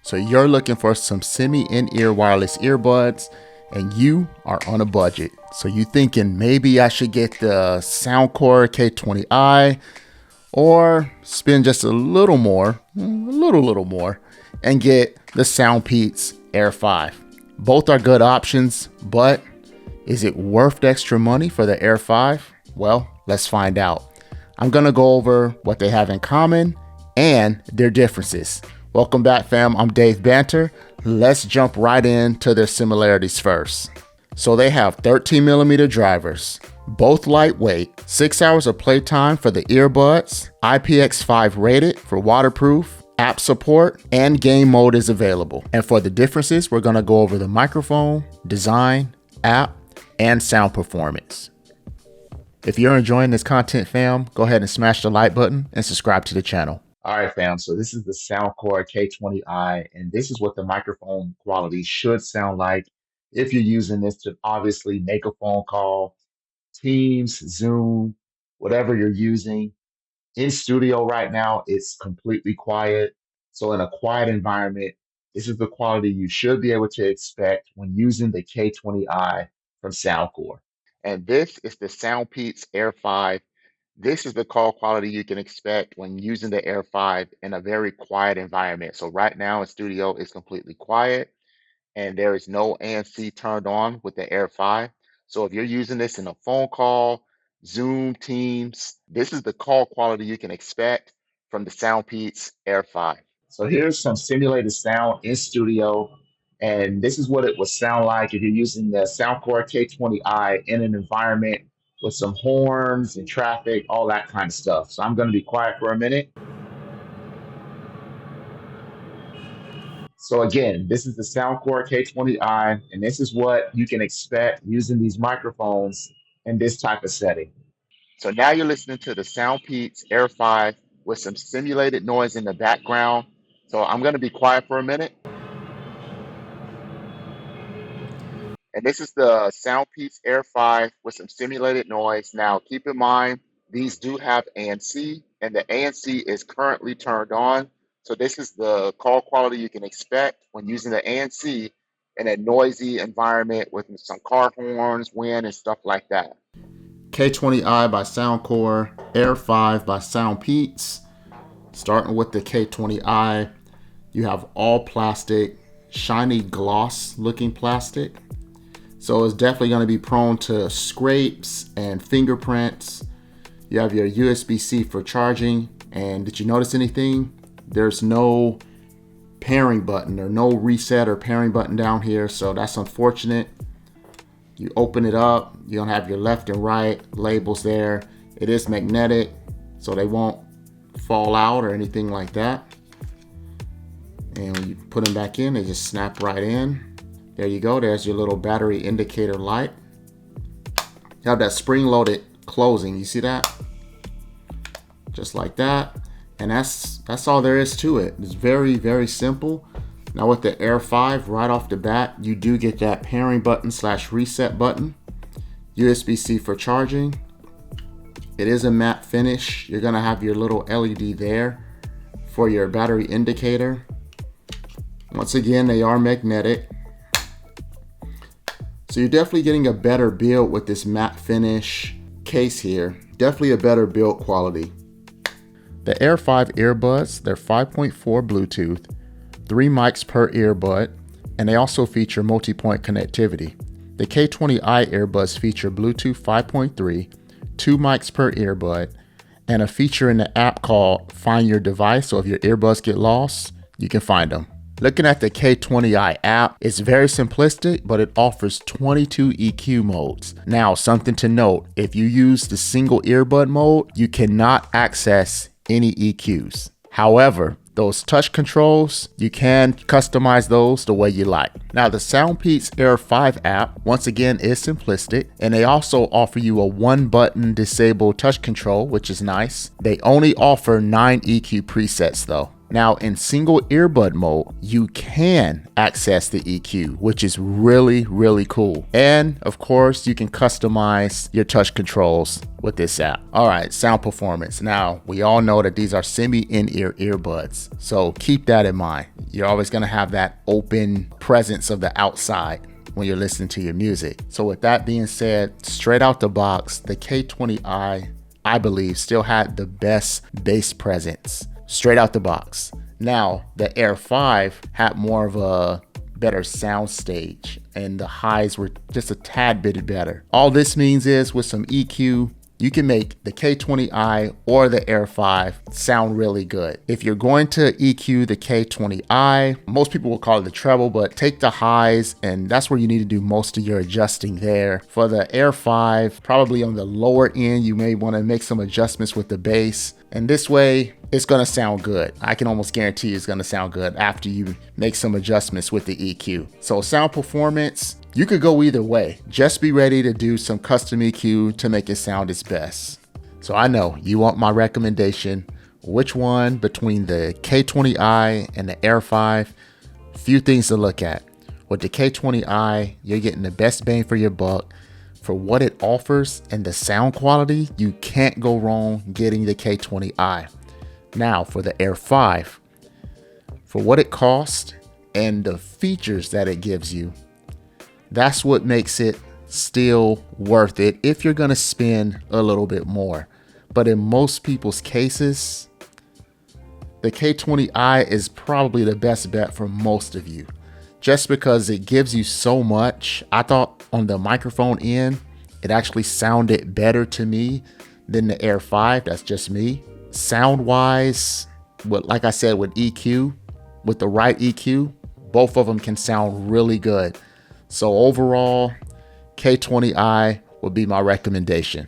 So you're looking for some semi-in-ear wireless earbuds and you are on a budget. So you thinking maybe I should get the Soundcore K20i or spend just a little more, little more, and get the SOUNDPEATS Air5. Both are good options, but is it worth the extra money for the Air5? Well, let's find out. I'm gonna go over what they have in common and their differences. Welcome back, fam. I'm Dave Banter. Let's jump right into their similarities first. So they have 13mm drivers, both lightweight, 6 hours of playtime for the earbuds, IPX5 rated for waterproof, app support, and game mode is available. And for the differences, we're gonna go over the microphone, design, app, and sound performance. If you're enjoying this content, fam, go ahead and smash the like button and subscribe to the channel. All right, fam, so this is the Soundcore K20i, and this is what the microphone quality should sound like if you're using this to obviously make a phone call, Teams, Zoom, whatever you're using. In studio right now, it's completely quiet. So in a quiet environment, this is the quality you should be able to expect when using the K20i from Soundcore. And this is the SOUNDPEATS Air5. This is the call quality you can expect when using the Air5 in a very quiet environment. So right now in studio, it's completely quiet and there is no ANC turned on with the Air5. So if you're using this in a phone call, Zoom, Teams, this is the call quality you can expect from the SOUNDPEATS Air5. So here's some simulated sound in studio, and this is what it would sound like if you're using the Soundcore K20i in an environment with some horns and traffic, all that kind of stuff. So I'm going to be quiet for a minute. So again, this is the Soundcore K20i, and this is what you can expect using these microphones in this type of setting. So now you're listening to the SOUNDPEATS Air5 with some simulated noise in the background. So I'm going to be quiet for a minute. And this is the SOUNDPEATS Air5 with some simulated noise. Now, keep in mind, these do have ANC, and the ANC is currently turned on. So this is the call quality you can expect when using the ANC in a noisy environment with some car horns, wind, and stuff like that. K20i by Soundcore, Air5 by SOUNDPEATS. Starting with the K20i, you have all plastic, shiny gloss looking plastic. So it's definitely going to be prone to scrapes and fingerprints. You have your USB-C for charging. And did you notice anything? There's no pairing button or no reset or pairing button down here. So that's unfortunate. You open it up, you don't have your left and right labels there. It is magnetic, so they won't fall out or anything like that. And when you put them back in, they just snap right in. There you go, there's your little battery indicator light. You have that spring-loaded closing, you see that? Just like that. And that's all there is to it. It's very, very simple. Now with the Air5, right off the bat, you do get that pairing button / reset button. USB-C for charging. It is a matte finish. You're gonna have your little LED there for your battery indicator. Once again, they are magnetic. So you're definitely getting a better build with this matte finish case here. Definitely a better build quality. The Air5 earbuds, they're 5.4 Bluetooth, 3 mics per earbud, and they also feature multi-point connectivity. The K20i earbuds feature Bluetooth 5.3, 2 mics per earbud, and a feature in the app called Find Your Device, so if your earbuds get lost, you can find them. Looking at the K20i app, it's very simplistic, but it offers 22 EQ modes. Now, something to note, if you use the single earbud mode, you cannot access any EQs. However, those touch controls, you can customize those the way you like. Now the SOUNDPEATS Air5 app, once again, is simplistic, and they also offer you a 1-button disable touch control, which is nice. They only offer 9 EQ presets though. Now in single earbud mode, you can access the EQ, which is really, really cool. And of course, you can customize your touch controls with this app. All right, sound performance. Now, we all know that these are semi-in-ear earbuds, so keep that in mind. You're always gonna have that open presence of the outside when you're listening to your music. So with that being said, straight out the box, the K20i, I believe, still had the best bass presence straight out the box. Now, the Air5 had more of a better sound stage and the highs were just a tad bit better. All this means is with some EQ, you can make the K20i or the Air5 sound really good. If you're going to EQ the K20i, most people will call it the treble, but take the highs and that's where you need to do most of your adjusting there. For the Air5, probably on the lower end, you may want to make some adjustments with the bass. And this way, it's gonna sound good. I can almost guarantee it's gonna sound good after you make some adjustments with the EQ. So sound performance, you could go either way. Just be ready to do some custom EQ to make it sound its best. So I know you want my recommendation. Which one between the K20i and the Air5? Few things to look at. With the K20i, you're getting the best bang for your buck. For what it offers and the sound quality, you can't go wrong getting the K20i. Now for the Air5, for what it costs and the features that it gives you, that's what makes it still worth it if you're gonna spend a little bit more. But in most people's cases, the K20i is probably the best bet for most of you, just because it gives you so much. I thought on the microphone end, it actually sounded better to me than the Air5. That's just me. Sound wise, like I said, with EQ, with the right EQ, both of them can sound really good. So overall, K20i would be my recommendation.